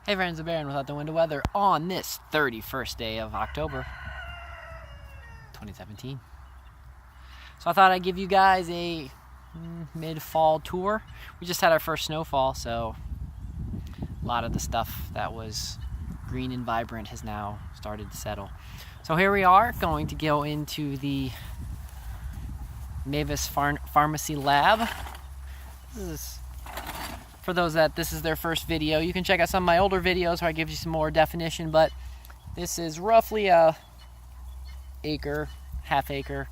Hey friends, the Baron without the window weather on this 31st day of October 2017. So I thought I'd give you guys a mid-fall tour. We just had our first snowfall, so a lot of the stuff that was green and vibrant has now started to settle. So here we are going to go into the Mavis Farmacy lab. For those that this is their first video, you can check out some of my older videos where I give you some more definition, but this is roughly a acre, half acre,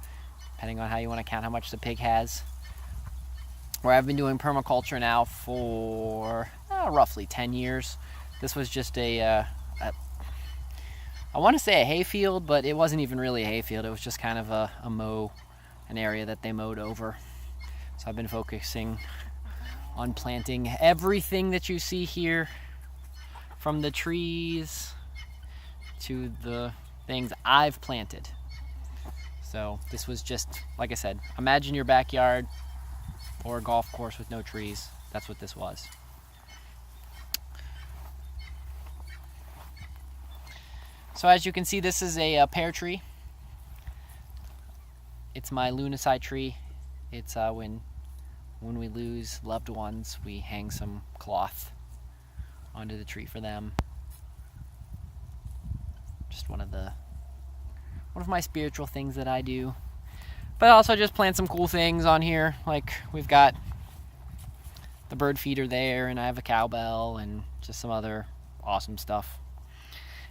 depending on how you want to count how much the pig has, where I've been doing permaculture now for roughly 10 years. This was just I want to say a hayfield, but it wasn't even really a hayfield. It was just kind of an area that they mowed over. So I've been focusing on planting everything that you see here, from the trees to the things I've planted. So this was just, like I said, imagine your backyard or a golf course with no trees. That's what this was. So as you can see, this is a pear tree. It's my Lunacide tree. It's when we lose loved ones, we hang some cloth onto the tree for them. Just one of my spiritual things that I do. But I also just plant some cool things on here. Like we've got the bird feeder there, and I have a cowbell and just some other awesome stuff.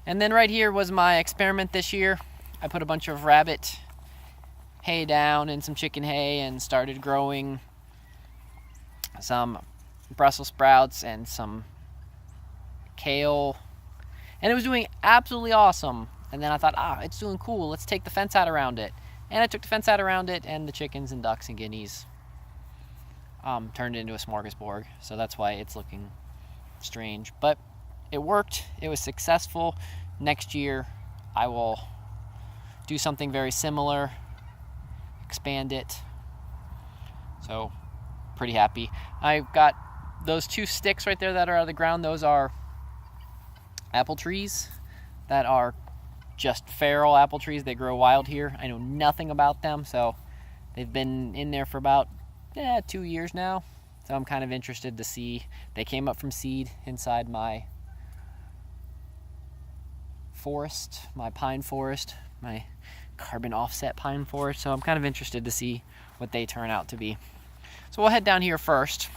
And then right here was my experiment this year. I put a bunch of rabbit hay down and some chicken hay and started growing some Brussels sprouts and some kale, and it was doing absolutely awesome. And then I thought, it's doing cool, let's take the fence out around it. And I took the fence out around it, and the chickens and ducks and guineas turned into a smorgasbord. So that's why it's looking strange, but it worked. It was successful. Next year I will do something very similar, expand it. So pretty happy. I've got those two sticks right there that are out of the ground. Those are apple trees that are just feral apple trees. They grow wild here. I know nothing about them, so they've been in there for about 2 years now. So I'm kind of interested to see. They came up from seed inside my forest, my pine forest, my carbon offset pine forest. So I'm kind of interested to see what they turn out to be. So we'll head down here first.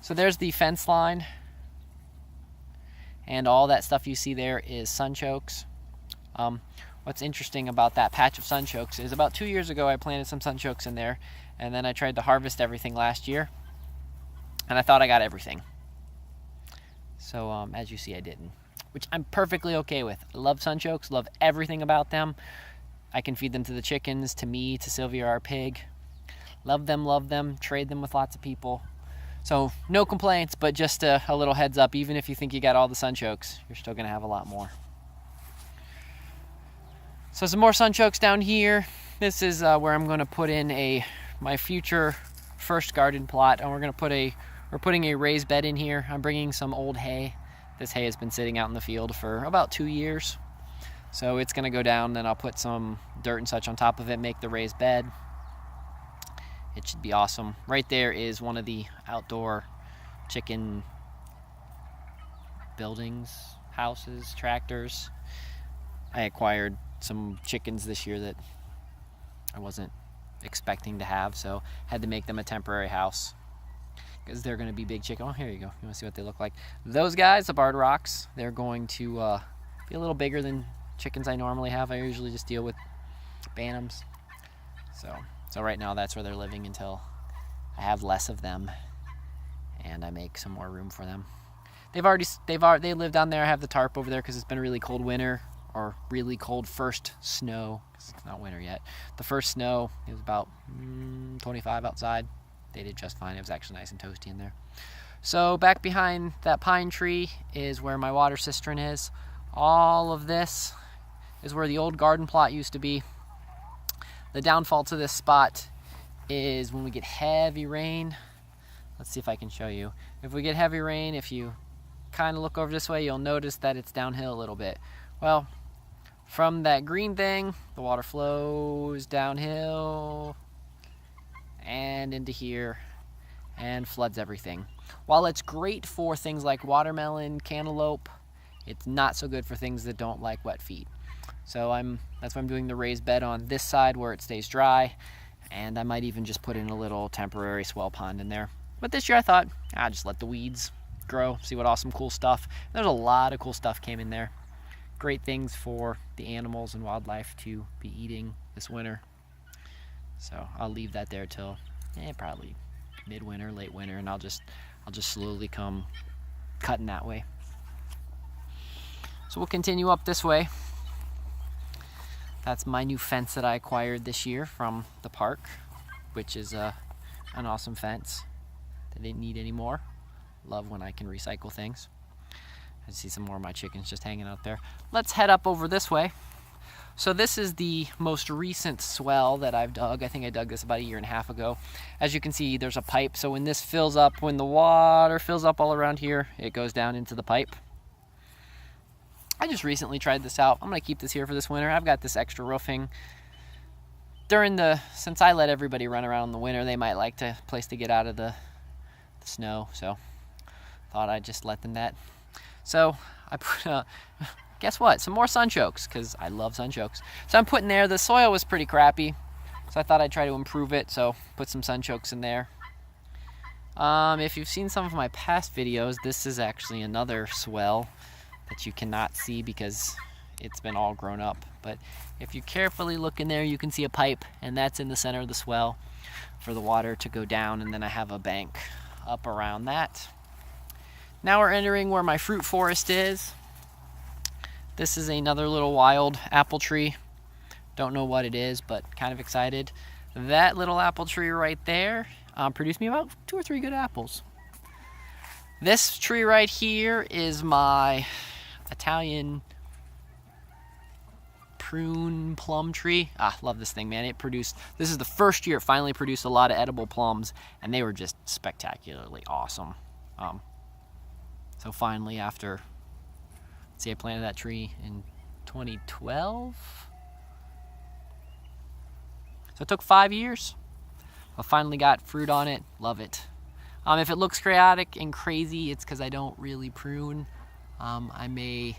So there's the fence line, and all that stuff you see there is sunchokes. What's interesting about that patch of sunchokes is about 2 years ago I planted some sunchokes in there, and then I tried to harvest everything last year, and I thought I got everything. So as you see, I didn't, which I'm perfectly okay with. I love sunchokes, love everything about them. I can feed them to the chickens, to me, to Sylvia, our pig. Love them, trade them with lots of people. So no complaints, but just a little heads up, even if you think you got all the sunchokes, you're still gonna have a lot more. So some more sunchokes down here. This is where I'm gonna put in my future first garden plot, and we're putting a raised bed in here. I'm bringing some old hay. This hay has been sitting out in the field for about 2 years. So it's gonna go down, then I'll put some dirt and such on top of it, make the raised bed. It should be awesome. Right there is one of the outdoor chicken buildings, houses, tractors. I acquired some chickens this year that I wasn't expecting to have, so had to make them a temporary house because they're going to be big chicken. Oh, here you go. You want to see what they look like? Those guys, the barred rocks, they're going to be a little bigger than chickens I normally have. I usually just deal with bantams. So right now that's where they're living until I have less of them and I make some more room for them. They live down there. I have the tarp over there because it's been a really cold winter, or really cold first snow, because it's not winter yet. The first snow, it was about 25 outside. They did just fine. It was actually nice and toasty in there. So back behind that pine tree is where my water cistern is. All of this is where the old garden plot used to be. The downfall to this spot is when we get heavy rain. Let's see if I can show you. If we get heavy rain, if you kind of look over this way, you'll notice that it's downhill a little bit. Well, from that green thing, the water flows downhill and into here and floods everything. While it's great for things like watermelon, cantaloupe, it's not so good for things that don't like wet feet. So that's why I'm doing the raised bed on this side where it stays dry, and I might even just put in a little temporary swell pond in there. But this year I thought, I'll just let the weeds grow, see what awesome cool stuff. There's a lot of cool stuff came in there. Great things for the animals and wildlife to be eating this winter. So I'll leave that there till probably midwinter, late winter, and I'll just slowly come cutting that way. So we'll continue up this way. That's my new fence that I acquired this year from the park, which is an awesome fence that I didn't need anymore. Love when I can recycle things. I see some more of my chickens just hanging out there. Let's head up over this way. So this is the most recent swell that I've dug. I think I dug this about 1.5 years ago. As you can see, there's a pipe. So when this fills up, when the water fills up all around here, it goes down into the pipe. I just recently tried this out. I'm gonna keep this here for this winter. I've got this extra roofing. Since I let everybody run around in the winter, they might like a place to get out of the snow. So thought I'd just let them that. So I put, guess what? Some more sunchokes, because I love sunchokes. So I'm putting there, the soil was pretty crappy, so I thought I'd try to improve it, so put some sunchokes in there. If you've seen some of my past videos, this is actually another swell that you cannot see because it's been all grown up. But if you carefully look in there, you can see a pipe, and that's in the center of the swell for the water to go down, and then I have a bank up around that. Now we're entering where my fruit forest is. This is another little wild apple tree. Don't know what it is, but kind of excited. That little apple tree right there produced me about 2 or 3 good apples. This tree right here is my Italian prune plum tree. Love this thing, man. This is the first year it finally produced a lot of edible plums, and they were just spectacularly awesome. So finally, after, I planted that tree in 2012. So it took 5 years. I finally got fruit on it. Love it. If it looks chaotic and crazy, it's because I don't really prune. I may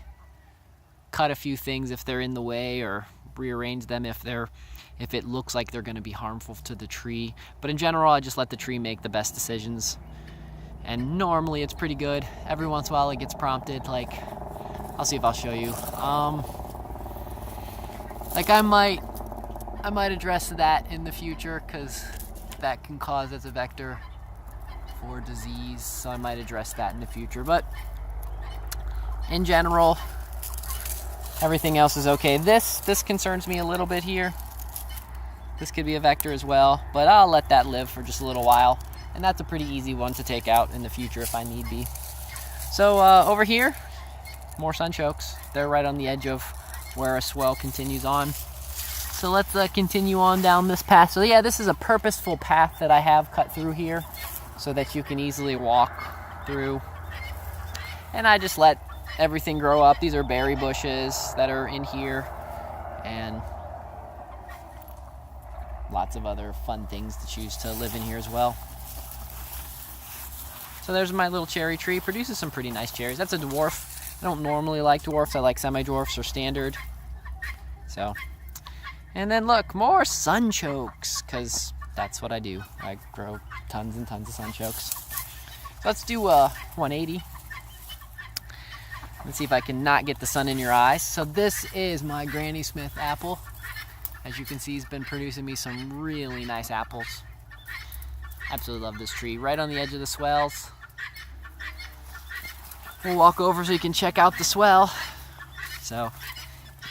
cut a few things if they're in the way, or rearrange them if it looks like they're going to be harmful to the tree. But in general, I just let the tree make the best decisions. And normally it's pretty good. Every once in a while it gets prompted, like, I'll see if I'll show you. Like I might address that in the future, because that can cause as a vector for disease, so I might address that in the future. But in general, everything else is okay. This concerns me a little bit here. This could be a vector as well, but I'll let that live for just a little while. And that's a pretty easy one to take out in the future if I need be. So over here, more sunchokes. They're right on the edge of where a swell continues on. So let's continue on down this path. So yeah, this is a purposeful path that I have cut through here so that you can easily walk through. And I just let everything grow up. These are berry bushes that are in here, and lots of other fun things to choose to live in here as well. So there's my little cherry tree. Produces some pretty nice cherries. That's a dwarf. I don't normally like dwarfs. I like semi-dwarfs or standard. So, and then look, more sunchokes, because that's what I do. I grow tons and tons of sunchokes. So let's do 180. Let's see if I can not get the sun in your eyes. So this is my Granny Smith apple. As you can see, he's been producing me some really nice apples. Absolutely love this tree. Right on the edge of the swells. We'll walk over so you can check out the swell. So,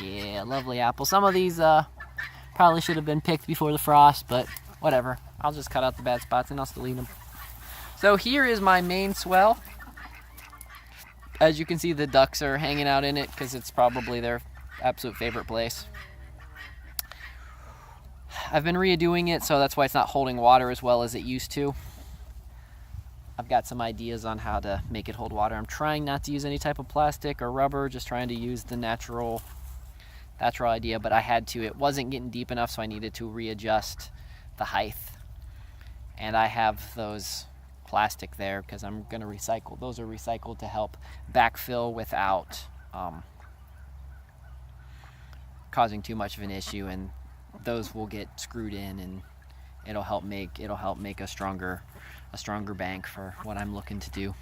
yeah, lovely apple. Some of these probably should have been picked before the frost, but whatever. I'll just cut out the bad spots and I'll still eat them. So here is my main swell. As you can see, the ducks are hanging out in it because it's probably their absolute favorite place. I've been redoing it, so that's why it's not holding water as well as it used to. I've got some ideas on how to make it hold water. I'm trying not to use any type of plastic or rubber, just trying to use the natural idea, but I had to. It wasn't getting deep enough, so I needed to readjust the height. And I have those plastic there because I'm going to recycle. Those are recycled to help backfill without causing too much of an issue, and those will get screwed in, and it'll help make a stronger bank for what I'm looking to do.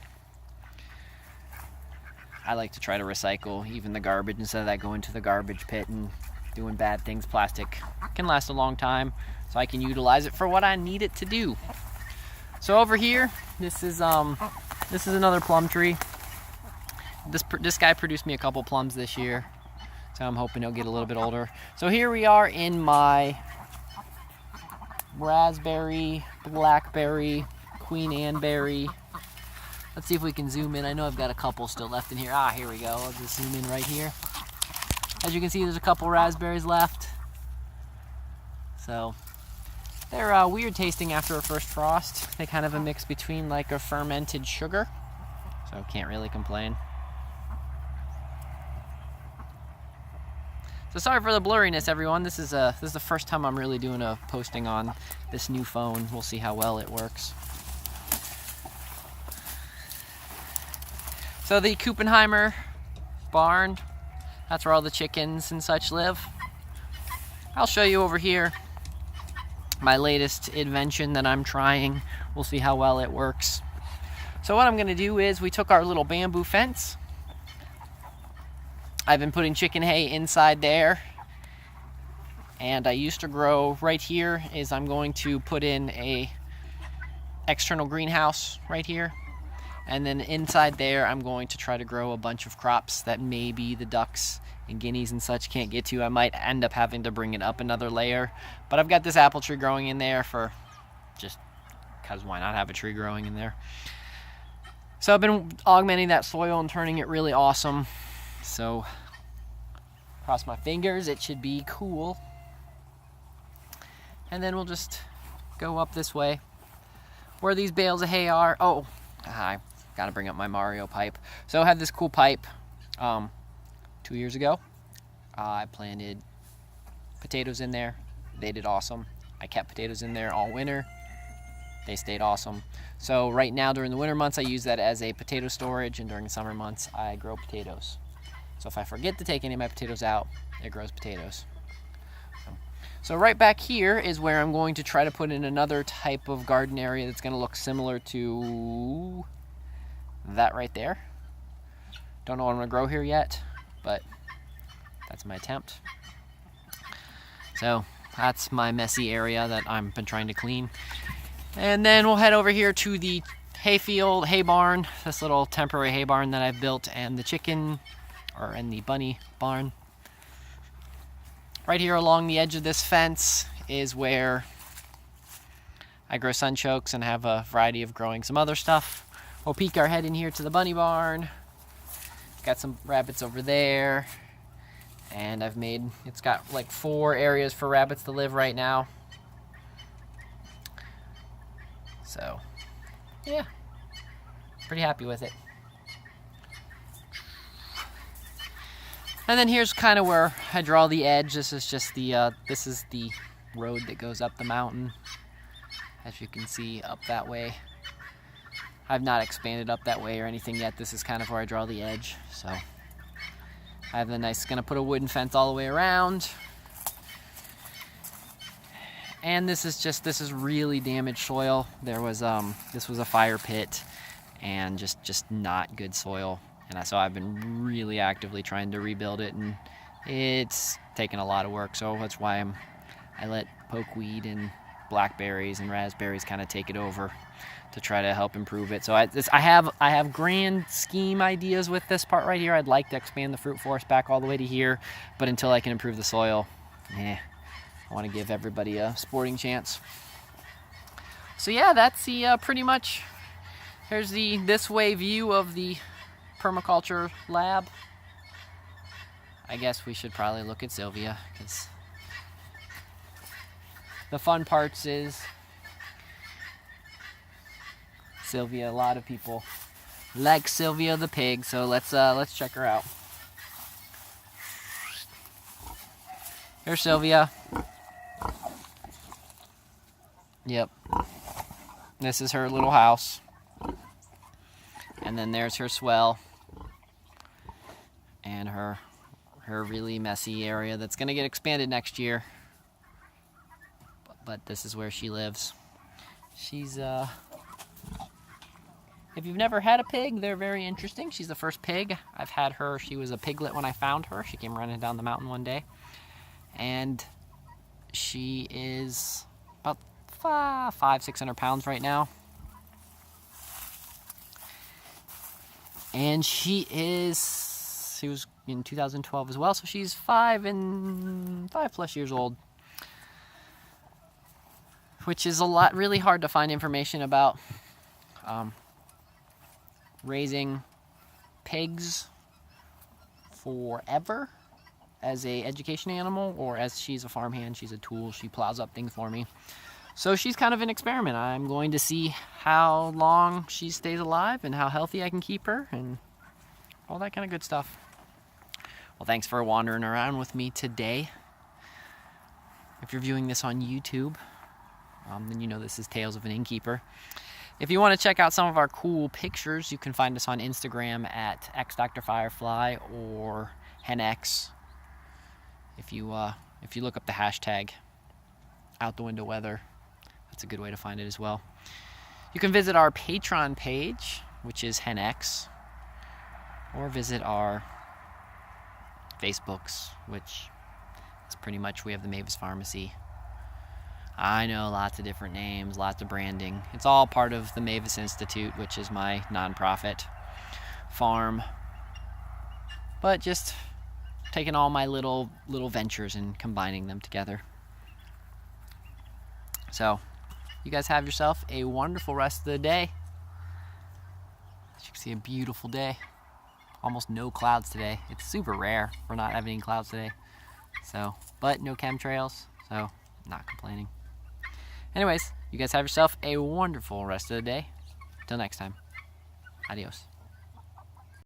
I like to try to recycle even the garbage instead of that going to the garbage pit and doing bad things. Plastic can last a long time, so I can utilize it for what I need it to do. So over here, this is another plum tree. This guy produced me a couple plums this year, so I'm hoping he'll get a little bit older. So here we are in my raspberry, blackberry, Queen Anne berry. Let's see if we can zoom in. I know I've got a couple still left in here. Here we go. I'll just zoom in right here. As you can see, there's a couple raspberries left. So they're weird tasting after a first frost. They kind of a mix between like a fermented sugar, so can't really complain. So sorry for the blurriness, everyone. This is the first time I'm really doing a posting on this new phone. We'll see how well it works. So the Kuppenheimer barn, that's where all the chickens and such live. I'll show you over here my latest invention that I'm trying. We'll see how well it works. So what I'm gonna do is, we took our little bamboo fence. I've been putting chicken hay inside there, and I used to grow right here. I'm going to put in a external greenhouse right here, and then inside there I'm going to try to grow a bunch of crops that maybe the ducks and guineas and such can't get to. I might end up having to bring it up another layer, but I've got this apple tree growing in there for just because why not have a tree growing in there. So I've been augmenting that soil and turning it really awesome. So cross my fingers, it should be cool. And then we'll just go up this way where these bales of hay are. I gotta bring up my Mario pipe. So I had this cool pipe 2 years ago. I planted potatoes in there. They did awesome. I kept potatoes in there all winter. They stayed awesome. So right now during the winter months I use that as a potato storage, and during the summer months I grow potatoes. So if I forget to take any of my potatoes out, it grows potatoes. So right back here is where I'm going to try to put in another type of garden area that's going to look similar to that right there. Don't know what I'm going to grow here yet, but that's my attempt. So that's my messy area that I've been trying to clean. And then we'll head over here to the hayfield, hay barn, this little temporary hay barn that I've built, and the chicken, or in the bunny barn. Right here along the edge of this fence is where I grow sunchokes and have a variety of growing some other stuff. We'll peek our head in here to the bunny barn. Got some rabbits over there, and it's got like 4 areas for rabbits to live right now. So yeah, pretty happy with it. And then here's kind of where I draw the edge. This is just the road that goes up the mountain, as you can see up that way. I've not expanded up that way or anything yet. This is kind of where I draw the edge. So I have gonna put a wooden fence all the way around. And this is really damaged soil. This was a fire pit, and just not good soil. And so I've been really actively trying to rebuild it, and it's taken a lot of work. So that's why I let pokeweed and blackberries and raspberries kind of take it over to try to help improve it. So I have grand scheme ideas with this part right here. I'd like to expand the fruit forest back all the way to here, but until I can improve the soil, I want to give everybody a sporting chance. So yeah, that's the pretty much. Here's the this way view of the permaculture lab. I guess we should probably look at Sylvia, because the fun parts is Sylvia. A lot of people like Sylvia the pig, so let's check her out. Here's Sylvia. Yep. This is her little house. And then there's her swell. And her really messy area that's going to get expanded next year. But this is where she lives. She's, if you've never had a pig, they're very interesting. She's the first pig. I've had her. She was a piglet when I found her. She came running down the mountain one day. And she is about 500-600 pounds right now. And she was in 2012 as well, so she's 5+ years old. Which is really hard to find information about raising pigs forever as a education animal, or as she's a farmhand. She's a tool. She plows up things for me. So she's kind of an experiment. I'm going to see how long she stays alive and how healthy I can keep her and all that kind of good stuff. Well, thanks for wandering around with me today. If you're viewing this on YouTube, then you know this is Tales of an Innkeeper. If you want to check out some of our cool pictures, you can find us on Instagram at xDrFirefly or HenX. If you look up the hashtag Out the Window Weather, that's a good way to find it as well. You can visit our Patreon page, which is HenX, or visit our Facebooks, which is pretty much, we have the Mavis Farmacy. I know, lots of different names, lots of branding. It's all part of the Mavis Institute, which is my nonprofit farm. But just taking all my little ventures and combining them together. So, you guys have yourself a wonderful rest of the day. As you can see, a beautiful day. Almost no clouds today. It's super rare for not having any clouds today. So, but no chemtrails, so not complaining. Anyways, you guys have yourself a wonderful rest of the day. Till next time. Adios.